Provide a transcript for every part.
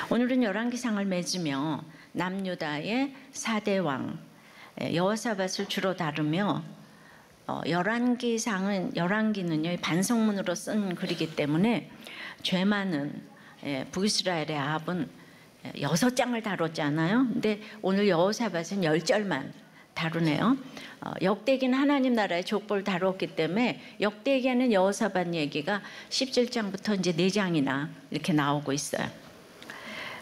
오늘은 열왕기상을 맺으며 남유다의 4대 왕 여호사밧을 주로 다루며 열왕기는요 반성문으로 쓴 글이기 때문에 죄 많은 북이스라엘의 아합은 6장을 다뤘잖아요. 근데 오늘 여호사밧은 10절만 다루네요. 역대기는 하나님 나라의 족보를 다뤘기 때문에 역대기에는 여호사밧 얘기가 17장부터 이제 4장이나 이렇게 나오고 있어요.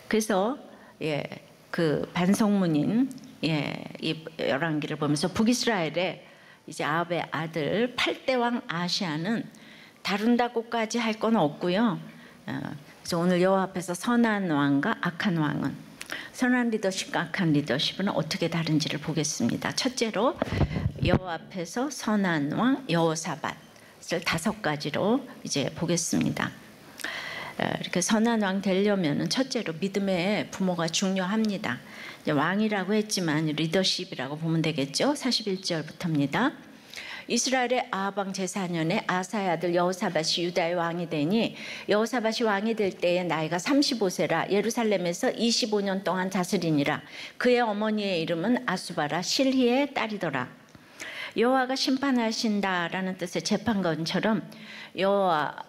그래서 그 반성문인 이 열왕기를 보면서 북이스라엘의 이제 아합의 아들 8대 왕 아시아는 다룬다고까지 할 건 없고요. 그래서 오늘 여호와 앞에서 선한 왕과 악한 왕은, 선한 리더십과 악한 리더십은 어떻게 다른지를 보겠습니다. 첫째로 여호와 앞에서 선한 왕 여호사밧을 5가지로 이제 보겠습니다. 이렇게 선한 왕 되려면 첫째로 믿음의 부모가 중요합니다. 왕이라고 했지만 리더십이라고 보면 되겠죠. 41절부터입니다. 이스라엘의 아합 왕 제4년에 아사의 아들 여호사밧이 유다의 왕이 되니 여호사밧이 왕이 될 때에 나이가 35세라 예루살렘에서 25년 동안 다스리니라. 그의 어머니의 이름은 아수바라 실히의 딸이더라. 여호와가 심판하신다라는 뜻의 재판관처럼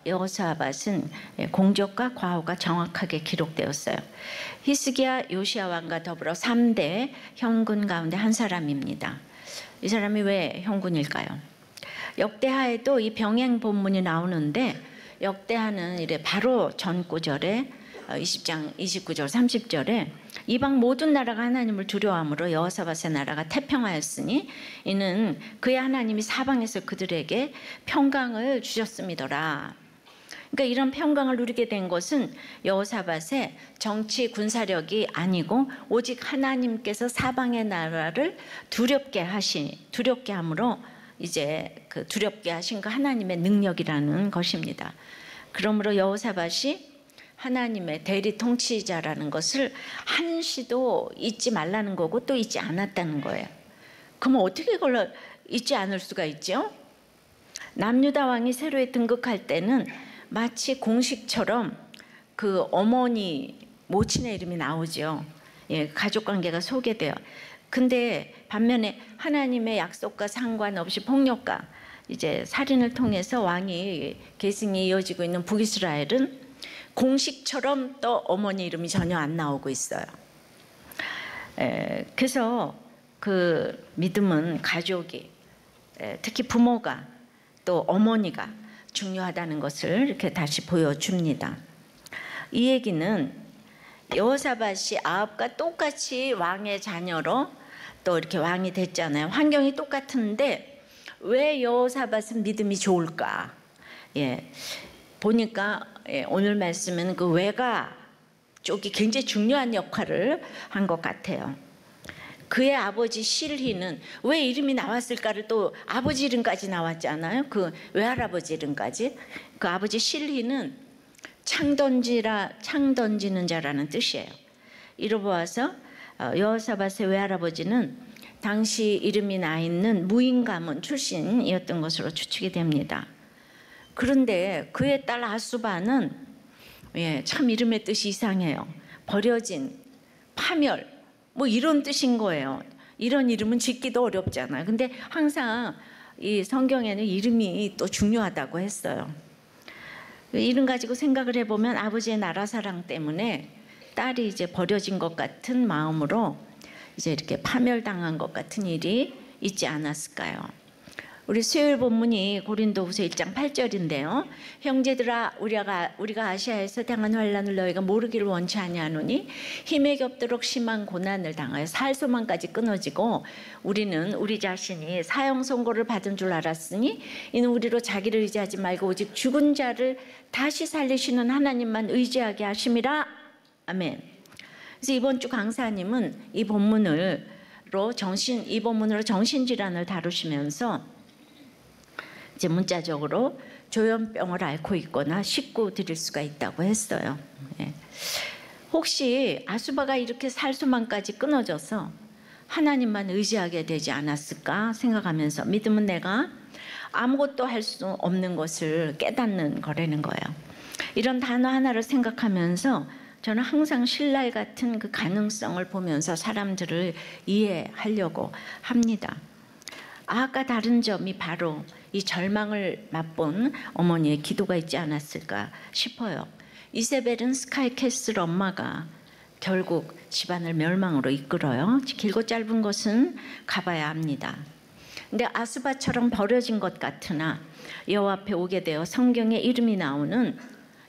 여호사밧은 공적과 과오가 정확하게 기록되었어요. 히스기야 요시야 왕과 더불어 3대 형군 가운데 한 사람입니다. 이 사람이 왜 형군일까요? 역대하에도 이 병행 본문이 나오는데 역대하는 이래 바로 전 구절에 20장 29절 30절에 이방 모든 나라가 하나님을 두려워함으로 여호사밧의 나라가 태평하였으니 이는 그의 하나님이 사방에서 그들에게 평강을 주셨음이더라. 그러니까 이런 평강을 누리게 된 것은 여호사밧의 정치 군사력이 아니고 오직 하나님께서 사방의 나라를 두렵게 함으로 이제 그 두렵게 하신 그 하나님의 능력이라는 것입니다. 그러므로 여호사밧이 하나님의 대리 통치자라는 것을 한시도 잊지 말라는 거고 또 잊지 않았다는 거예요. 그럼 어떻게 그걸 잊지 않을 수가 있죠? 남유다 왕이 새로 등극할 때는 마치 공식처럼 그 어머니 모친의 이름이 나오죠. 가족관계가 소개돼요. 근데 반면에 하나님의 약속과 상관없이 폭력과 이제 살인을 통해서 왕이 계승이 이어지고 있는 북이스라엘은 공식처럼 또 어머니 이름이 전혀 안 나오고 있어요. 그래서 그 믿음은 가족이, 특히 부모가 또 어머니가 중요하다는 것을 이렇게 다시 보여줍니다. 이 얘기는 여호사밧이 아합과 똑같이 왕의 자녀로 또 이렇게 왕이 됐잖아요. 환경이 똑같은데 왜 여호사밧은 믿음이 좋을까? 보니까 오늘 말씀은 그 외가 쪽이 굉장히 중요한 역할을 한 것 같아요. 그의 아버지 실히는 왜 이름이 나왔을까를 또 아버지 이름까지 나왔잖아요. 그 외할아버지 이름까지. 그 아버지 실히는 창 던지는 자라는 뜻이에요. 이로 보아서 여호사밧의 외할아버지는 당시 이름이 나 있는 무인 가문 출신이었던 것으로 추측이 됩니다. 그런데 그의 딸 아수바는 참 이름의 뜻이 이상해요. 버려진, 파멸, 뭐 이런 뜻인 거예요. 이런 이름은 짓기도 어렵잖아요. 근데 항상 이 성경에는 이름이 또 중요하다고 했어요. 이름 가지고 생각을 해보면 아버지의 나라 사랑 때문에 딸이 이제 버려진 것 같은 마음으로 이제 이렇게 파멸당한 것 같은 일이 있지 않았을까요? 우리 수요일 본문이 고린도후서 1장 8절인데요. 형제들아 우리가 아시아에서 당한 환난을 너희가 모르기를 원치 아니하노니 힘에 겹도록 심한 고난을 당하여 살 소망까지 끊어지고 우리는 우리 자신이 사형 선고를 받은 줄 알았으니 이는 우리로 자기를 의지하지 말고 오직 죽은 자를 다시 살리시는 하나님만 의지하게 하심이라. 아멘. 그래서 이번 주 강사님은 이 본문으로 정신질환을 다루시면서 이제 문자적으로 조현병을 앓고 있거나 식구 드릴 수가 있다고 했어요. 혹시 아수바가 이렇게 살 소망까지 끊어져서 하나님만 의지하게 되지 않았을까 생각하면서 믿음은 내가 아무것도 할 수 없는 것을 깨닫는 거라는 거예요. 이런 단어 하나를 생각하면서 저는 항상 신랄 같은 그 가능성을 보면서 사람들을 이해하려고 합니다. 아까 다른 점이 바로 이 절망을 맛본 어머니의 기도가 있지 않았을까 싶어요. 이세벨은 스카이캐슬 엄마가 결국 집안을 멸망으로 이끌어요. 길고 짧은 것은 가봐야 합니다. 근데 아수바처럼 버려진 것 같으나 여호와 앞에 오게 되어 성경에 이름이 나오는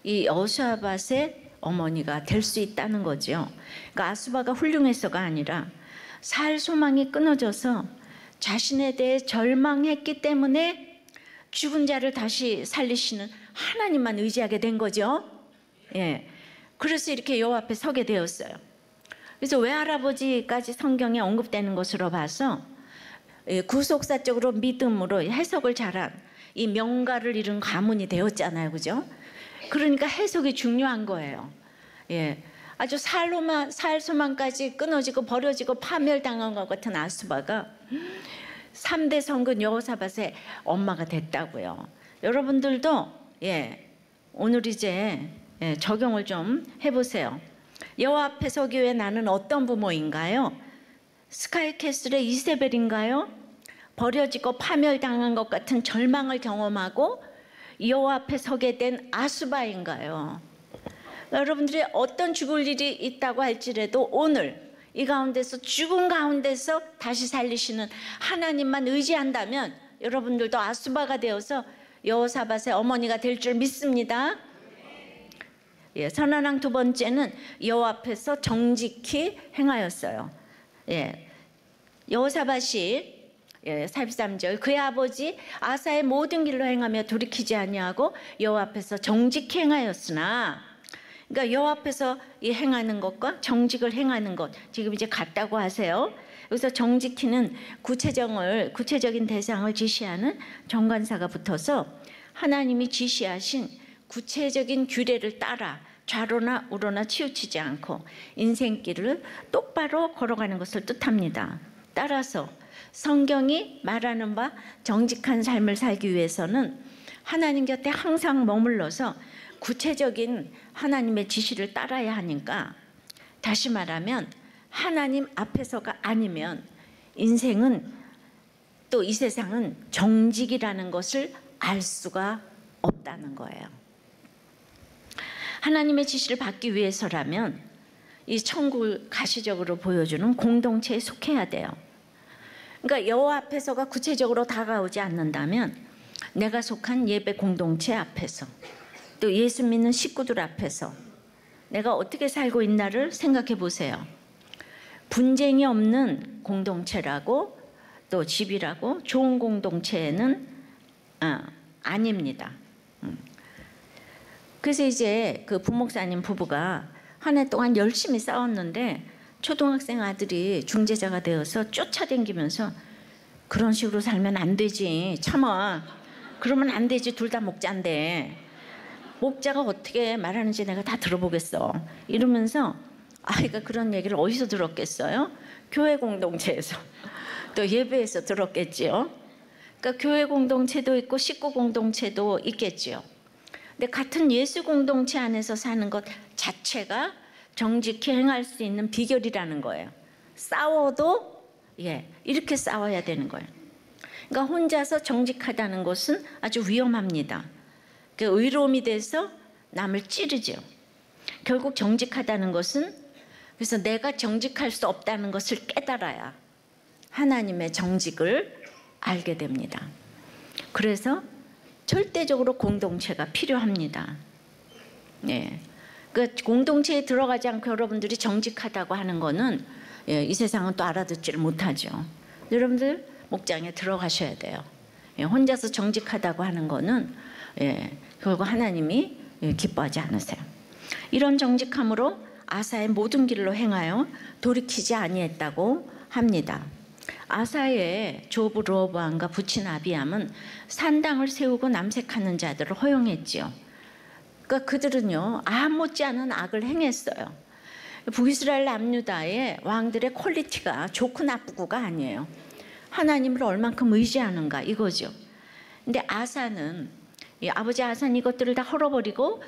이 여호사밧의 어머니가 될 수 있다는 거죠. 그러니까 아수바가 훌륭해서가 아니라 살 소망이 끊어져서 자신에 대해 절망했기 때문에 죽은 자를 다시 살리시는 하나님만 의지하게 된 거죠. 예. 그래서 이렇게 여호와 앞에 서게 되었어요. 그래서 외할아버지까지 성경에 언급되는 것으로 봐서 구속사적으로 믿음으로 해석을 잘한 이 명가를 이룬 가문이 되었잖아요, 그죠? 그러니까 해석이 중요한 거예요. 예, 아주 살 소망까지 끊어지고 버려지고 파멸당한 것 같은 아수바가 3대 성군 여호사밧의 엄마가 됐다고요. 여러분들도 오늘 이제 적용을 좀 해보세요. 여호와 앞에 서기 위해 나는 어떤 부모인가요? 스카이캐슬의 이세벨인가요? 버려지고 파멸당한 것 같은 절망을 경험하고 여호와 앞에 서게 된 아수바인가요? 여러분들이 어떤 죽을 일이 있다고 할지라도 오늘 이 가운데서 죽은 가운데서 다시 살리시는 하나님만 의지한다면 여러분들도 아수바가 되어서 여호사밧의 어머니가 될 줄 믿습니다. 선언한 두 번째는 여호와 앞에서 정직히 행하였어요. 여호사밧이 43절 그의 아버지 아사의 모든 길로 행하며 돌이키지 아니하고 여호와 앞에서 정직히 행하였으나, 그러니까 여호와 앞에서 이 행하는 것과 정직을 행하는 것 지금 이제 같다고 하세요. 여기서 정직히는 구체적인 대상을 지시하는 정관사가 붙어서 하나님이 지시하신 구체적인 규례를 따라 좌로나 우로나 치우치지 않고 인생길을 똑바로 걸어가는 것을 뜻합니다. 따라서 성경이 말하는 바 정직한 삶을 살기 위해서는 하나님 곁에 항상 머물러서 구체적인 하나님의 지시를 따라야 하니까, 다시 말하면 하나님 앞에서가 아니면 인생은 또 이 세상은 정직이라는 것을 알 수가 없다는 거예요. 하나님의 지시를 받기 위해서라면 이 천국을 가시적으로 보여주는 공동체에 속해야 돼요. 그러니까 여호와 앞에서가 구체적으로 다가오지 않는다면 내가 속한 예배 공동체 앞에서 또 예수 믿는 식구들 앞에서 내가 어떻게 살고 있나를 생각해 보세요. 분쟁이 없는 공동체라고 또 집이라고 좋은 공동체는 아닙니다. 그래서 이제 그 부목사님 부부가 한 해 동안 열심히 싸웠는데 초등학생 아들이 중재자가 되어서 쫓아다니면서 그런 식으로 살면 안 되지, 참아, 그러면 안 되지, 둘 다 목자인데 목자가 어떻게 말하는지 내가 다 들어보겠어 이러면서, 아이가 그런 얘기를 어디서 들었겠어요? 교회 공동체에서 또 예배에서 들었겠지요. 그러니까 교회 공동체도 있고 식구 공동체도 있겠지요. 근데 같은 예수 공동체 안에서 사는 것 자체가 정직히 행할 수 있는 비결이라는 거예요. 싸워도 이렇게 싸워야 되는 거예요. 그러니까 혼자서 정직하다는 것은 아주 위험합니다. 의로움이 돼서 남을 찌르죠. 결국 정직하다는 것은, 그래서 내가 정직할 수 없다는 것을 깨달아야 하나님의 정직을 알게 됩니다. 그래서 절대적으로 공동체가 필요합니다. 그 공동체에 들어가지 않고 여러분들이 정직하다고 하는 거는 이 세상은 또 알아듣지를 못하죠. 여러분들 목장에 들어가셔야 돼요. 혼자서 정직하다고 하는 거는 결국 하나님이 기뻐하지 않으세요. 이런 정직함으로 아사의 모든 길로 행하여 돌이키지 아니했다고 합니다. 아사의 조부 르호보암과 부친 아비암은 산당을 세우고 남색하는 자들을 허용했지요. 그러니까 그들은요 아합 못지않은 악을 행했어요. 북이스라엘 남유다의 왕들의 퀄리티가 좋고 나쁘고가 아니에요. 하나님을 얼만큼 의지하는가 이거죠. 근데 아사는 아버지 아사는 이것들을 다 헐어버리고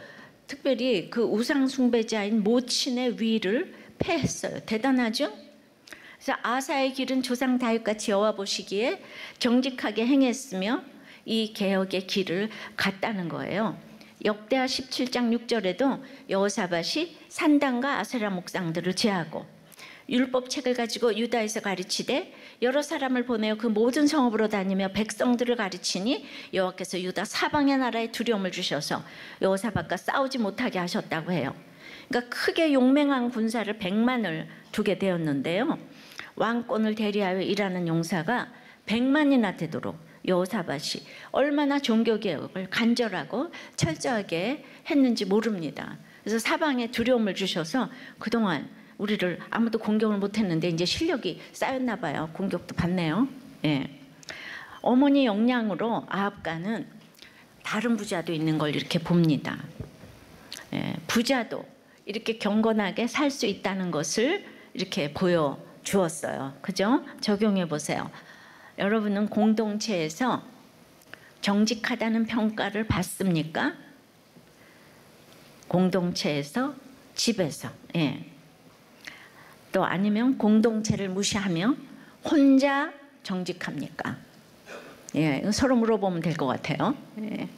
특별히 그 우상 숭배자인 모친의 위를 패했어요. 대단하죠? 그래서 아사의 길은 조상 다윗같이 여호와 보시기에 정직하게 행했으며 이 개혁의 길을 갔다는 거예요. 역대하 17장 6절에도 여호사밧이 산당과 아세라 목상들을 제하고 율법책을 가지고 유다에서 가르치되 여러 사람을 보내어 그 모든 성읍으로 다니며 백성들을 가르치니 여호와께서 유다 사방의 나라에 두려움을 주셔서 여호사밧과 싸우지 못하게 하셨다고 해요. 그러니까 크게 용맹한 군사를 100만을 두게 되었는데요. 왕권을 대리하여 일하는 용사가 100만이나 되도록 여호사밧이 얼마나 종교개혁을 간절하고 철저하게 했는지 모릅니다. 그래서 사방에 두려움을 주셔서 그동안 우리를 아무도 공격을 못했는데 이제 실력이 쌓였나 봐요. 공격도 받네요. 예. 어머니 영향으로 아합과는 다른 부자도 있는 걸 이렇게 봅니다. 예. 부자도 이렇게 경건하게 살 수 있다는 것을 이렇게 보여주었어요. 그죠? 적용해 보세요. 여러분은 공동체에서 정직하다는 평가를 받습니까? 공동체에서, 집에서. 예. 또 아니면 공동체를 무시하며 혼자 정직합니까? 예, 서로 물어보면 될 것 같아요. 예.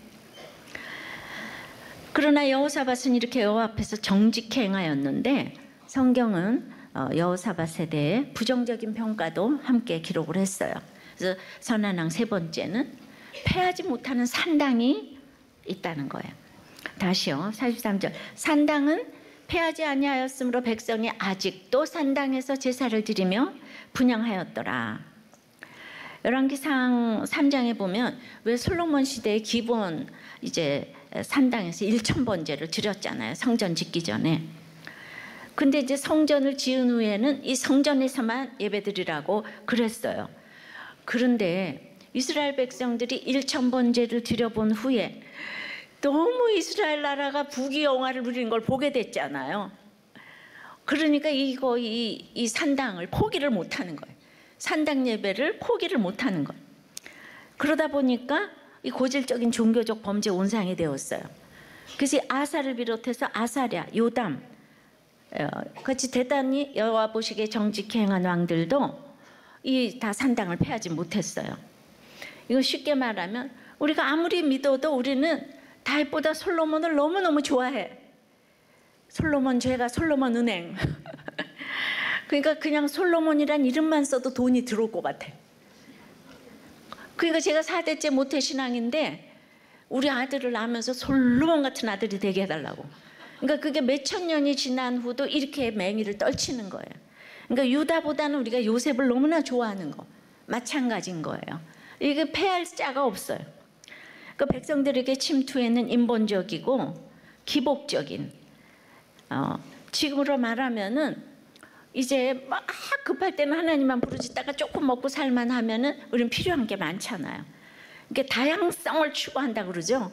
그러나 여호사밧은 이렇게 여호와 앞에서 정직히 행하였는데 성경은 여호사밧에 대해 부정적인 평가도 함께 기록을 했어요. 그래서 선한왕 3번째는 패하지 못하는 산당이 있다는 거예요. 다시요. 43절. 산당은 패하지 아니하였으므로 백성이 아직도 산당에서 제사를 드리며 분향하였더라. 열왕기상 3장에 보면 왜 솔로몬 시대의 기본 이제 산당에서 1000번제를 드렸잖아요. 성전 짓기 전에. 근데 이제 성전을 지은 후에는 이 성전에서만 예배드리라고 그랬어요. 그런데 이스라엘 백성들이 1000번제를 드려본 후에 너무 이스라엘 나라가 부귀영화를 누리는 걸 보게 됐잖아요. 그러니까 이 산당을 포기를 못하는 거예요. 산당 예배를 포기를 못하는 거예요. 그러다 보니까 이 고질적인 종교적 범죄 온상이 되었어요. 그래서 아사를 비롯해서 아사랴, 요담 같이 대단히 여호와 보시기에 정직히 행한 왕들도 이 다 산당을 패하지 못했어요. 이거 쉽게 말하면 우리가 아무리 믿어도 우리는 다윗보다 솔로몬을 너무너무 좋아해. 솔로몬 죄가 솔로몬 은행. 그러니까 그냥 솔로몬이란 이름만 써도 돈이 들어올 것 같아. 그러니까 제가 4대째 모태신앙인데 우리 아들을 낳으면서 솔로몬 같은 아들이 되게 해달라고. 그러니까 그게 몇천 년이 지난 후도 이렇게 맹위를 떨치는 거예요. 그러니까 유다보다는 우리가 요셉을 너무나 좋아하는 거 마찬가지인 거예요. 이게 패할 자가 없어요. 그 백성들에게 침투에는 인본적이고 기복적인 지금으로 말하면은 이제 막 급할 때는 하나님만 부르짖다가 조금 먹고 살만 하면은 우리는 필요한 게 많잖아요. 이게 다양성을 추구한다 그러죠.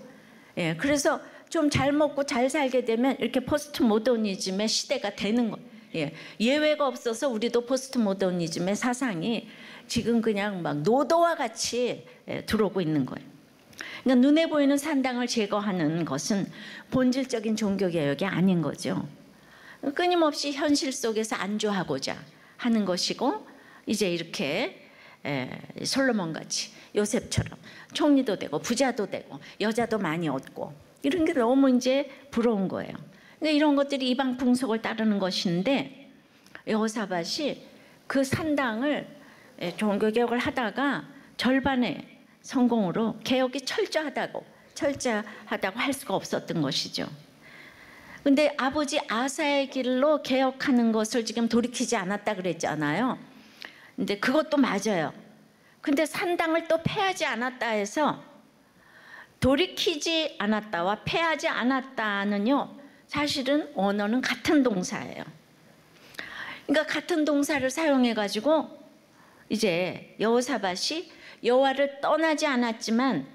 예, 그래서 좀 잘 먹고 잘 살게 되면 이렇게 포스트 모더니즘의 시대가 되는 거예요. 예, 예외가 없어서 우리도 포스트 모더니즘의 사상이 지금 그냥 막 노도와 같이 들어오고 있는 거예요. 그러니까 눈에 보이는 산당을 제거하는 것은 본질적인 종교개혁이 아닌 거죠. 끊임없이 현실 속에서 안주하고자 하는 것이고 이제 이렇게 솔로몬같이 요셉처럼 총리도 되고 부자도 되고 여자도 많이 얻고 이런 게 너무 이제 부러운 거예요. 그러니까 이런 것들이 이방 풍속을 따르는 것인데 여호사밧이 그 산당을 종교개혁을 하다가 절반의 성공으로 개혁이 철저하다고 할 수가 없었던 것이죠. 근데 아버지 아사의 길로 개혁하는 것을 지금 돌이키지 않았다 그랬잖아요. 근데 그것도 맞아요. 근데 산당을 또 패하지 않았다 해서 돌이키지 않았다와 패하지 않았다는요, 사실은 언어는 같은 동사예요. 그러니까 같은 동사를 사용해 가지고 이제 여호사밧이 여호와를 떠나지 않았지만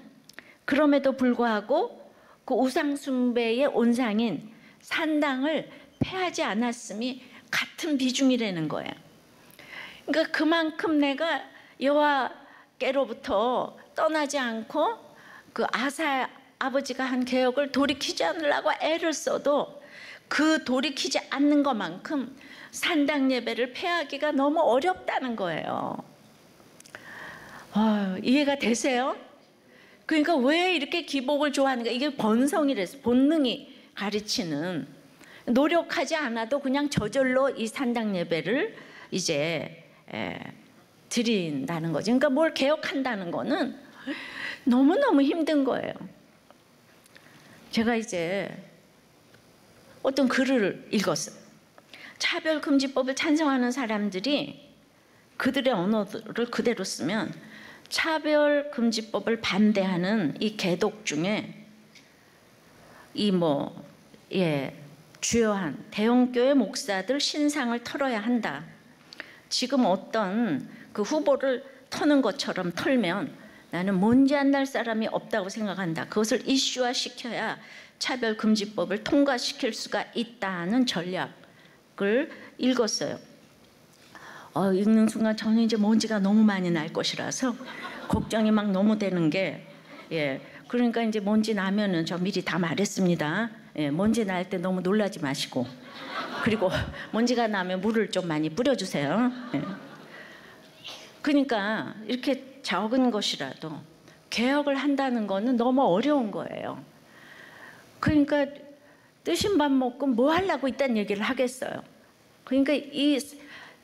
그럼에도 불구하고 그 우상 숭배의 온상인 산당을 패하지 않았음이 같은 비중이라는 거예요. 그러니까 그만큼 내가 여호와께로부터 떠나지 않고 그 아버지가 한 개혁을 돌이키지 않으려고 애를 써도 그 돌이키지 않는 것만큼 산당 예배를 폐하기가 너무 어렵다는 거예요. 이해가 되세요? 그러니까 왜 이렇게 기복을 좋아하는가? 이게 본성이래서, 본능이 가르치는, 노력하지 않아도 그냥 저절로 이 산당 예배를 이제 드린다는 거죠. 그러니까 뭘 개혁한다는 거는 너무너무 힘든 거예요. 제가 이제 어떤 글을 읽었어요. 차별금지법을 찬성하는 사람들이 그들의 언어를 그대로 쓰면 차별금지법을 반대하는 이 개독 중에 주요한 대형교회 목사들 신상을 털어야 한다. 지금 어떤 그 후보를 터는 것처럼 털면 나는 먼지안날 사람이 없다고 생각한다. 그것을 이슈화시켜야 차별금지법을 통과시킬 수가 있다는 전략을 읽었어요. 읽는 순간 저는 이제 먼지가 너무 많이 날 것이라서 걱정이 막 너무 되는 게, 그러니까 이제 먼지 나면은 저 미리 다 말했습니다. 먼지 날 때 너무 놀라지 마시고, 그리고 먼지가 나면 물을 좀 많이 뿌려주세요. 그러니까 이렇게 적은 것이라도 개혁을 한다는 거는 너무 어려운 거예요. 그러니까 뜨신 밥 먹고 뭐 하려고 있다는 얘기를 하겠어요. 그러니까 이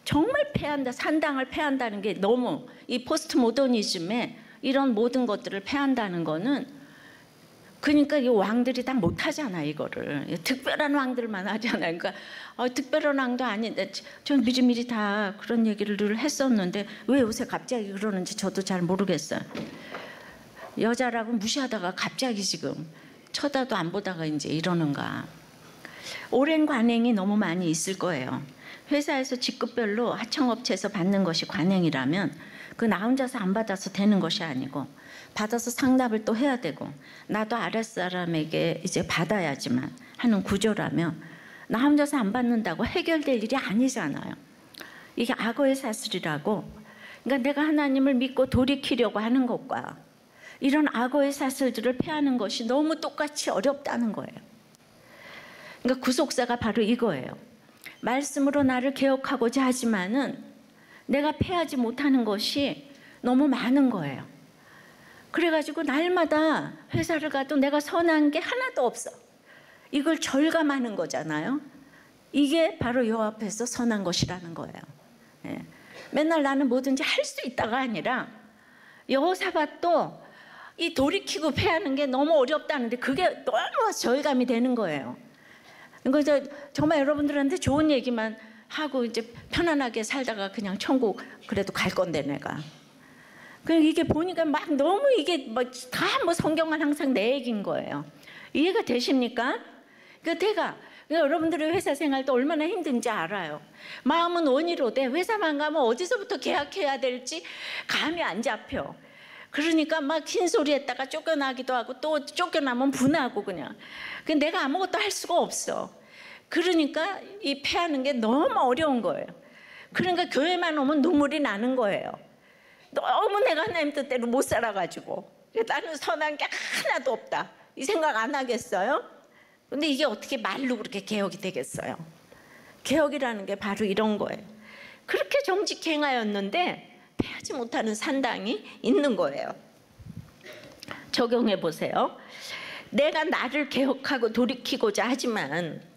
정말 폐한다, 산당을 폐한다는 게 너무, 이 포스트 모더니즘에 이런 모든 것들을 폐한다는 거는, 그러니까 이 왕들이 다 못하잖아, 이거를. 특별한 왕들만 하잖아요. 그러니까 특별한 왕도 아닌데 전 미리미리 다 그런 얘기를 늘 했었는데 왜 요새 갑자기 그러는지 저도 잘 모르겠어요. 여자라고 무시하다가 갑자기 지금 쳐다도 안 보다가 이제 이러는가. 오랜 관행이 너무 많이 있을 거예요. 회사에서 직급별로 하청업체에서 받는 것이 관행이라면 그 나 혼자서 안 받아서 되는 것이 아니고 받아서 상납을 또 해야 되고 나도 아랫사람에게 이제 받아야지만 하는 구조라면 나 혼자서 안 받는다고 해결될 일이 아니잖아요. 이게 악어의 사슬이라고, 그러니까 내가 하나님을 믿고 돌이키려고 하는 것과 이런 악어의 사슬들을 폐하는 것이 너무 똑같이 어렵다는 거예요. 그러니까 구속사가 바로 이거예요. 말씀으로 나를 개혁하고자 하지만은 내가 폐하지 못하는 것이 너무 많은 거예요. 그래가지고 날마다 회사를 가도 내가 선한 게 하나도 없어. 이걸 절감하는 거잖아요. 이게 바로 여호와 앞에서 선한 것이라는 거예요. 맨날 나는 뭐든지 할 수 있다가 아니라 여호사밧도 이 돌이키고 폐하는 게 너무 어렵다는데 그게 너무 절감이 되는 거예요. 그래서 정말 여러분들한테 좋은 얘기만 하고 이제 편안하게 살다가 그냥 천국 그래도 갈 건데 내가. 그냥 이게 보니까 막 너무 이게 다 성경은 항상 내 얘기인 거예요. 이해가 되십니까? 그러니까 여러분들의 회사 생활도 얼마나 힘든지 알아요. 마음은 원이로되 회사만 가면 어디서부터 계약해야 될지 감이 안 잡혀. 그러니까 막 흰소리 했다가 쫓겨나기도 하고 또 쫓겨나면 분하고 그냥. 내가 아무것도 할 수가 없어. 그러니까 이 폐하는 게 너무 어려운 거예요. 그러니까 교회만 오면 눈물이 나는 거예요. 너무 내가 하나님 뜻대로 못 살아가지고 나는 선한 게 하나도 없다. 이 생각 안 하겠어요? 근데 이게 어떻게 말로 그렇게 개혁이 되겠어요? 개혁이라는 게 바로 이런 거예요. 그렇게 정직히 행하였는데 폐하지 못하는 산당이 있는 거예요. 적용해 보세요. 내가 나를 개혁하고 돌이키고자 하지만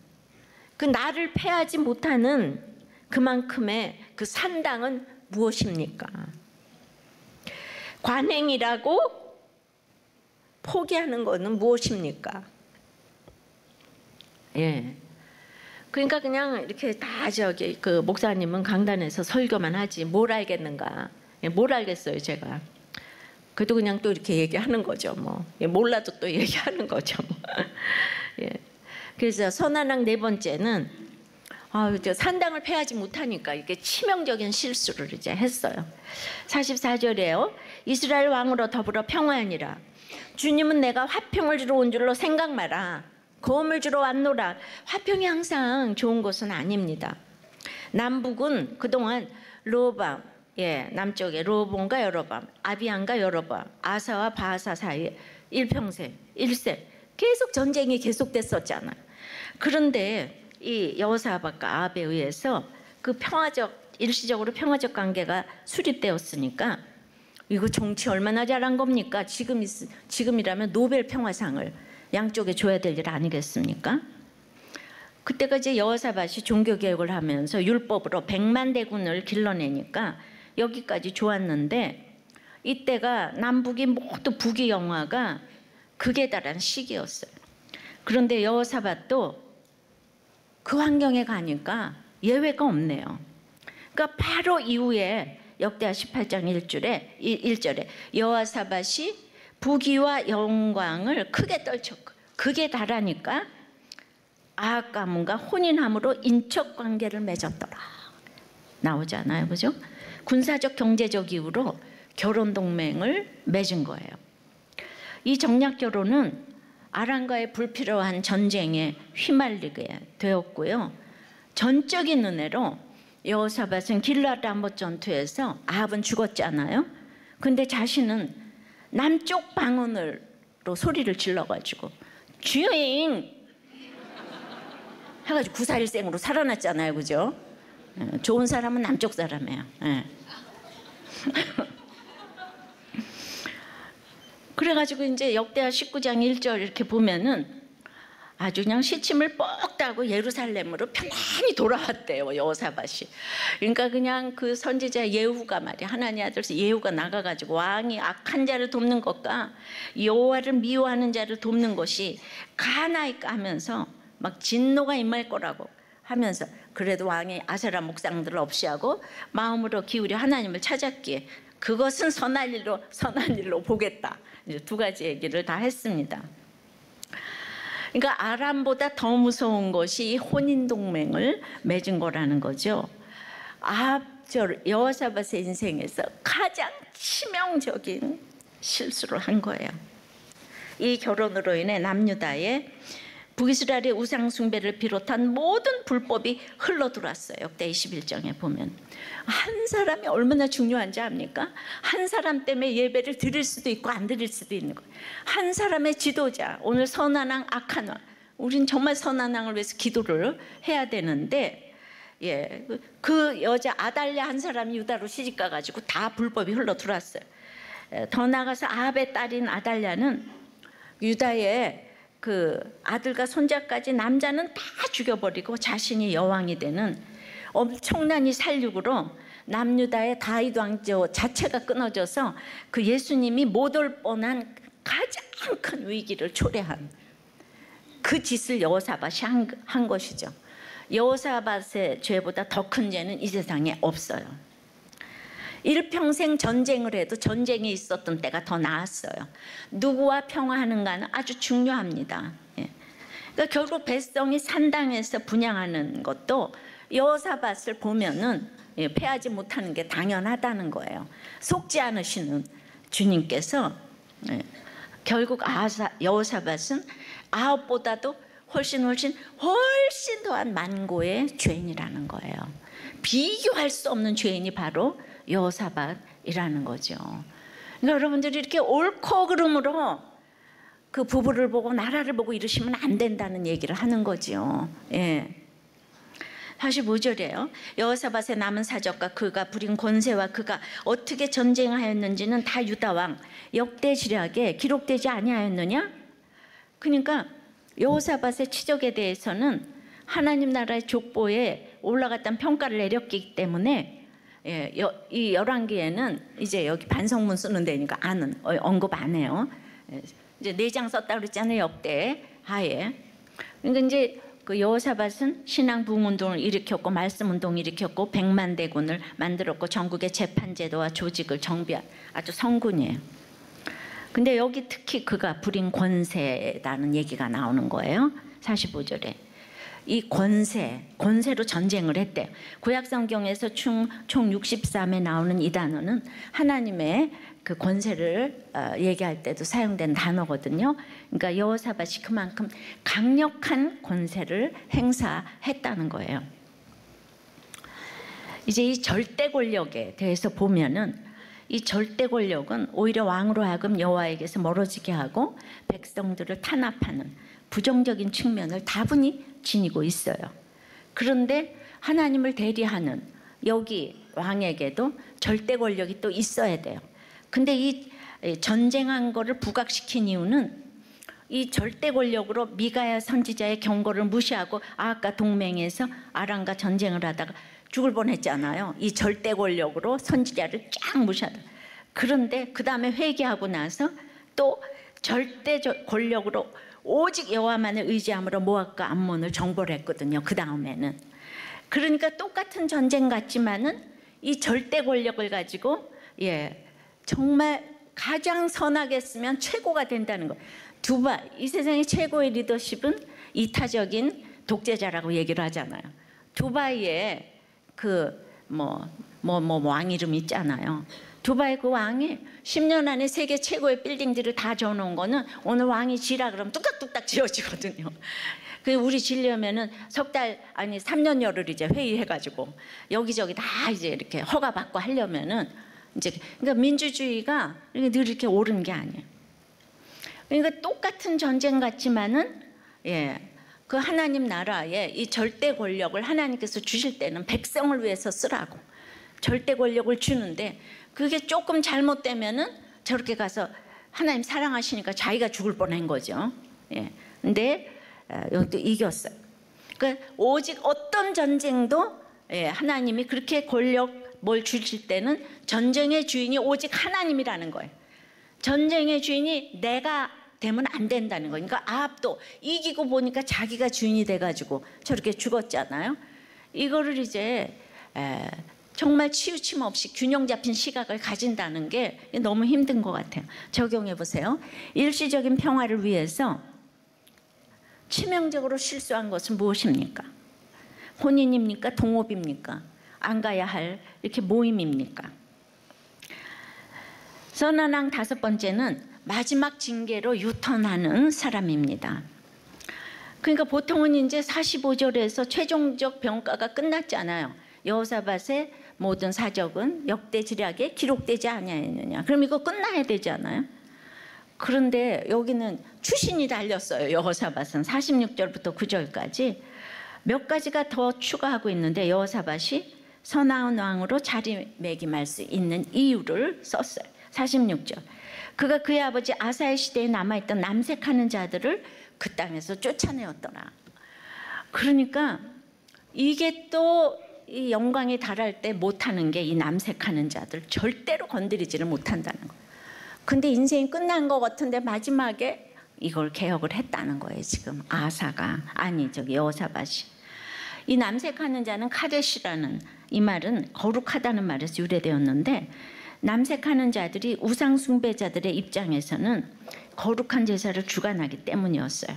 그 나를 폐하지 못하는 그만큼의 그 산당은 무엇입니까? 관행이라고 포기하는 것은 무엇입니까? 그러니까 그냥 이렇게 다 그 목사님은 강단에서 설교만 하지 뭘 알겠는가? 뭘 알겠어요, 제가. 그래도 그냥 또 이렇게 얘기하는 거죠, 뭐. 몰라도 또 얘기하는 거죠, 뭐. 그래서 선한왕 네 번째는 산당을 폐하지 못하니까 이게 치명적인 실수를 이제 했어요. 44절에요. 이스라엘 왕으로 더불어 평화하니라. 주님은 내가 화평을 주러 온 줄로 생각 마라. 고음을 주러 왔노라. 화평이 항상 좋은 것은 아닙니다. 남북은 그동안 르호보암 예, 남쪽에 르호보암과 여로보암, 아비안과 여로보암, 아사와 바아사 사이에 일평생, 일세 계속 전쟁이 계속됐었잖아요. 그런데 이 여호사밧과 아합에 의해서 그 일시적으로 평화적 관계가 수립되었으니까 이거 정치 얼마나 잘한 겁니까? 지금이라면 노벨 평화상을 양쪽에 줘야 될 일 아니겠습니까? 그때가 이제 여호사밧이 종교개혁을 하면서 율법으로 100만 대군을 길러내니까 여기까지 좋았는데, 이때가 남북이 모두 부귀영화가 극에 달한 시기였어요. 그런데 여호사밧도 그 환경에 가니까 예외가 없네요. 그러니까 바로 이후에 역대하 18장 1절에 여호사밧이 부귀와 영광을 크게 떨쳤고 극에 달하니까 아합 가문과 혼인함으로 인척 관계를 맺었더라 나오잖아요, 그죠? 군사적 경제적 이유로 결혼 동맹을 맺은 거예요. 이 정략 결혼은 아람과의 불필요한 전쟁에 휘말리게 되었고요. 전적인 은혜로 여호사밧은 길르앗 라못 전투에서 아합은 죽었잖아요. 근데 자신은 남쪽 방언으로 소리를 질러가지고 주인 해가지고 구사일생으로 살아났잖아요, 그죠? 좋은 사람은 남쪽 사람이에요. 그래가지고 이제 역대하 19장 1절 이렇게 보면은 아주 그냥 시침을 뻑 따고 예루살렘으로 편안히 돌아왔대요, 여호사밧이. 그러니까 그냥 그 선지자 예후가 말이야, 하나님 아들 예후가 나가가지고 왕이 악한 자를 돕는 것과 여호와를 미워하는 자를 돕는 것이 가나이까 하면서 막 진노가 임할 거라고 하면서, 그래도 왕이 아세라 목상들을 없이 하고 마음으로 기울여 하나님을 찾았기에 그것은 선한 일로 보겠다. 이제 두 가지 얘기를 다 했습니다. 그러니까 아람보다 더 무서운 것이 혼인 동맹을 맺은 거라는 거죠. 여호사밧의 인생에서 가장 치명적인 실수를 한 거예요. 이 결혼으로 인해 남유다의 북이스라엘의 우상 숭배를 비롯한 모든 불법이 흘러들어왔어요. 역대 21장에 보면 한 사람이 얼마나 중요한지 압니까? 한 사람 때문에 예배를 드릴 수도 있고 안 드릴 수도 있는 거예요. 한 사람의 지도자, 오늘 선한 왕 악한 왕, 우린 정말 선한 왕을 위해서 기도를 해야 되는데, 예, 그 여자 아달랴 한 사람이 유다로 시집가 가지고 다 불법이 흘러들어왔어요. 더 나아가서 아합의 딸인 아달랴는 유다의 그 아들과 손자까지 남자는 다 죽여버리고 자신이 여왕이 되는 엄청난 이 살육으로 남유다의 다윗 왕조 자체가 끊어져서 그 예수님이 못 올 뻔한 가장 큰 위기를 초래한 그 짓을 여호사밧이 한 것이죠. 여호사밧의 죄보다 더 큰 죄는 이 세상에 없어요. 일평생 전쟁을 해도 전쟁이 있었던 때가 더 나았어요. 누구와 평화하는가는 아주 중요합니다. 예. 그러니까 결국 백성이 산당에서 분향하는 것도 여호사밧을 보면은 패하지 못하는 게 당연하다는 거예요. 속지 않으시는 주님께서 결국 여호사밧은 아합보다도 훨씬 더한 만고의 죄인이라는 거예요. 비교할 수 없는 죄인이 바로 여호사밧이라는 거죠. 그러니까 여러분들이 이렇게 옳고 그름으로 그 부부를 보고 나라를 보고 이러시면 안 된다는 얘기를 하는 거죠. 예. 45절이에요. 여호사밧의 남은 사적과 그가 부린 권세와 그가 어떻게 전쟁하였는지는 다 유다왕 역대지략에 기록되지 아니하였느냐? 그러니까 여호사밧의 치적에 대해서는 하나님 나라의 족보에 올라갔다는 평가를 내렸기 때문에 이 열왕기에는 이제 여기 반성문 쓰는 데니까 언급 안 해요. 이제 4장 썼다 그랬잖아요, 역대 하에. 그러니까 이제 그 여호사밧은 신앙 부흥운동을 일으켰고 말씀 운동을 일으켰고 100만 대군을 만들었고 전국의 재판제도와 조직을 정비한 아주 성군이에요. 근데 여기 특히 그가 부린 권세라는 얘기가 나오는 거예요. 45절에. 이 권세로 전쟁을 했대요. 구약 성경에서 총 63에 나오는 이 단어는 하나님의 그 권세를 얘기할 때도 사용된 단어거든요. 그러니까 여호사밧이 그만큼 강력한 권세를 행사했다는 거예요. 이제 이 절대 권력에 대해서 보면은 이 절대 권력은 오히려 왕으로 하여금 여호와에게서 멀어지게 하고 백성들을 탄압하는 부정적인 측면을 다분히 지니고 있어요. 그런데 하나님을 대리하는 여기 왕에게도 절대 권력이 또 있어야 돼요. 근데 이 전쟁한 거를 부각시킨 이유는 이 절대 권력으로 미가야 선지자의 경고를 무시하고 아합과 동맹해서 아람과 전쟁을 하다가 죽을 뻔했잖아요. 이 절대 권력으로 선지자를 쫙 무시하다. 그런데 그 다음에 회개하고 나서 또 절대 권력으로 오직 여호와만을 의지함으로 모압과 암몬을 정벌을 했거든요. 그 다음에는. 그러니까 똑같은 전쟁 같지만은 이 절대 권력을 가지고 정말 가장 선하게 쓰면 최고가 된다는 거. 두바이, 이 세상의 최고의 리더십은 이타적인 독재자라고 얘기를 하잖아요. 두바이에 왕 이름 있잖아요. 두바이 그 왕이 10년 안에 세계 최고의 빌딩들을 다 지어놓은 거는 오늘 왕이 지라 그러면 뚝딱뚝딱 지어지거든요. 그 우리 지려면은 3년여를 이제 회의해가지고 여기저기 다 이제 이렇게 허가받고 하려면은 이제 그러니까 민주주의가 늘 이렇게 옳은 게 아니에요. 그러니까 똑같은 전쟁 같지만은 그 하나님 나라에 이 절대 권력을 하나님께서 주실 때는 백성을 위해서 쓰라고 절대 권력을 주는데 그게 조금 잘못되면은 저렇게 가서 하나님 사랑하시니까 자기가 죽을 뻔한 거죠. 근데 여기도 이겼어요. 그러니까 오직 어떤 전쟁도 하나님이 그렇게 권력 뭘 주실 때는 전쟁의 주인이 오직 하나님이라는 거예요. 전쟁의 주인이 내가 되면 안 된다는 거예요. 그러니까 아합도 이기고 보니까 자기가 주인이 돼가지고 저렇게 죽었잖아요. 이거를 이제 정말 치우침 없이 균형 잡힌 시각을 가진다는 게 너무 힘든 것 같아요. 적용해 보세요. 일시적인 평화를 위해서 치명적으로 실수한 것은 무엇입니까? 혼인입니까? 동업입니까? 안 가야 할 이렇게 모임입니까? 선한 왕 5번째는 마지막 징계로 유턴하는 사람입니다. 그러니까 보통은 이제 45절에서 최종적 평가가 끝났잖아요. 여호사밧의 모든 사적은 역대지략에 기록되지 아니하였느냐. 그럼 이거 끝나야 되잖아요. 그런데 여기는 추신이 달렸어요. 여호사밧은 46절부터 9절까지 몇 가지가 더 추가하고 있는데 여호사밧이 선한 왕으로 자리매김할 수 있는 이유를 썼어요. 46절. 그가 그의 아버지 아사의 시대에 남아있던 남색하는 자들을 그 땅에서 쫓아내었더라. 그러니까 이게 또 이 영광에 달할 때 못하는 게 이 남색하는 자들 절대로 건드리지를 못한다는 거예요. 근데 인생이 끝난 것 같은데 마지막에 이걸 개혁을 했다는 거예요. 지금 아사가 여호사밧이. 이 남색하는 자는 카데시라는 이 말은 거룩하다는 말에서 유래되었는데 남색하는 자들이 우상 숭배자들의 입장에서는 거룩한 제사를 주관하기 때문이었어요.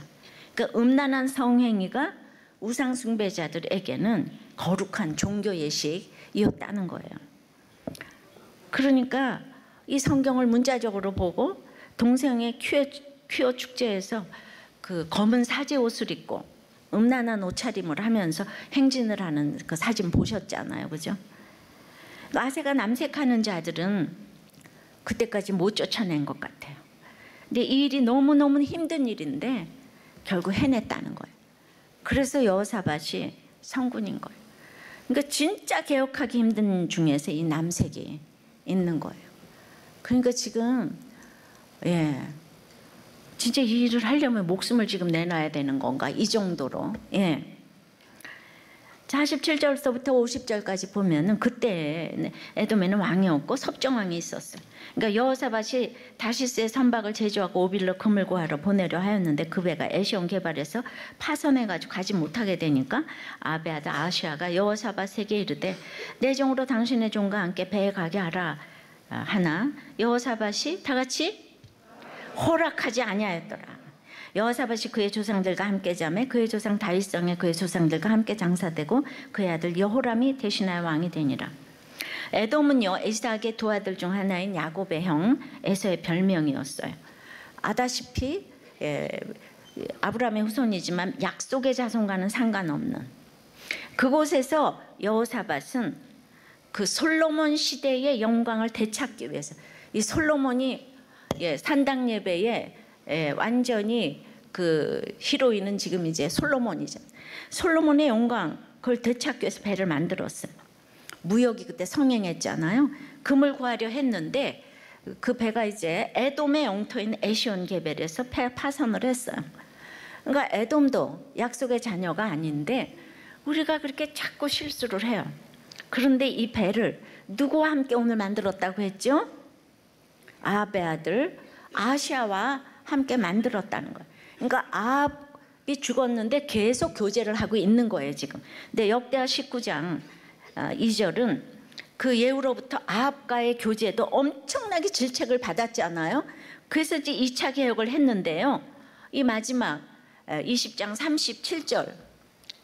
그러니까 음란한 성행위가 우상 숭배자들에게는 거룩한 종교 예식이었다는 거예요. 그러니까 이 성경을 문자적으로 보고 동성애 퀴어 축제에서 그 검은 사제 옷을 입고 음란한 옷차림을 하면서 행진을 하는 그 사진 보셨잖아요. 그죠? 아세가 남색하는 자들은 그때까지 못 쫓아낸 것 같아요. 근데 이 일이 너무너무 힘든 일인데 결국 해냈다는 거예요. 그래서 여호사밧이 성군인 거예요. 그러니까 진짜 개혁하기 힘든 중에서 이 남색이 있는 거예요. 그러니까 지금 진짜 이 일을 하려면 목숨을 지금 내놔야 되는 건가 이 정도로. 47절부터 50절까지 보면은 그때 에돔에는 왕이 없고 섭정왕이 있었어요. 그러니까 여호사밧이 다시스의 선박을 제조하고 오빌로 금을 구하러 보내려 하였는데 그 배가 에시온 개발해서 파선해가지고 가지 못하게 되니까 아베 아들 아시아가 여호사밧에게 이르되 내 종으로 당신의 종과 함께 배에 가게 하라 하나 여호사밧이 다 같이 허락하지 아니하였더라. 여호사밧이 그의 조상들과 함께 자매 그의 조상 다윗성에 그의 조상들과 함께 장사되고 그의 아들 여호람이 대신하여 왕이 되니라. 에돔은요 에사의 두 아들 중 하나인 야곱의 형 에서의 별명이었어요. 아다시피 아브라함의 후손이지만 약속의 자손과는 상관없는 그곳에서 여호사밧은 그 솔로몬 시대의 영광을 되찾기 위해서 이 솔로몬이 산당 예배에 완전히 그 히로인은 지금 이제 솔로몬이죠. 솔로몬의 영광 그걸 되찾기 위해서 배를 만들었어요. 무역이 그때 성행했잖아요. 금을 구하려 했는데 그 배가 이제 에돔의 영토인 에시온 게벨에서 파선을 했어요. 그러니까 에돔도 약속의 자녀가 아닌데 우리가 그렇게 자꾸 실수를 해요. 그런데 이 배를 누구와 함께 오늘 만들었다고 했죠? 아합의 아들 아시아와 함께 만들었다는 거예요. 그러니까 아합이 죽었는데 계속 교제를 하고 있는 거예요 지금. 근데 역대하 19장 2절은 그 예후로부터 아합과의 교제도 엄청나게 질책을 받았잖아요. 그래서 이제 2차 개혁을 했는데요. 이 마지막 20장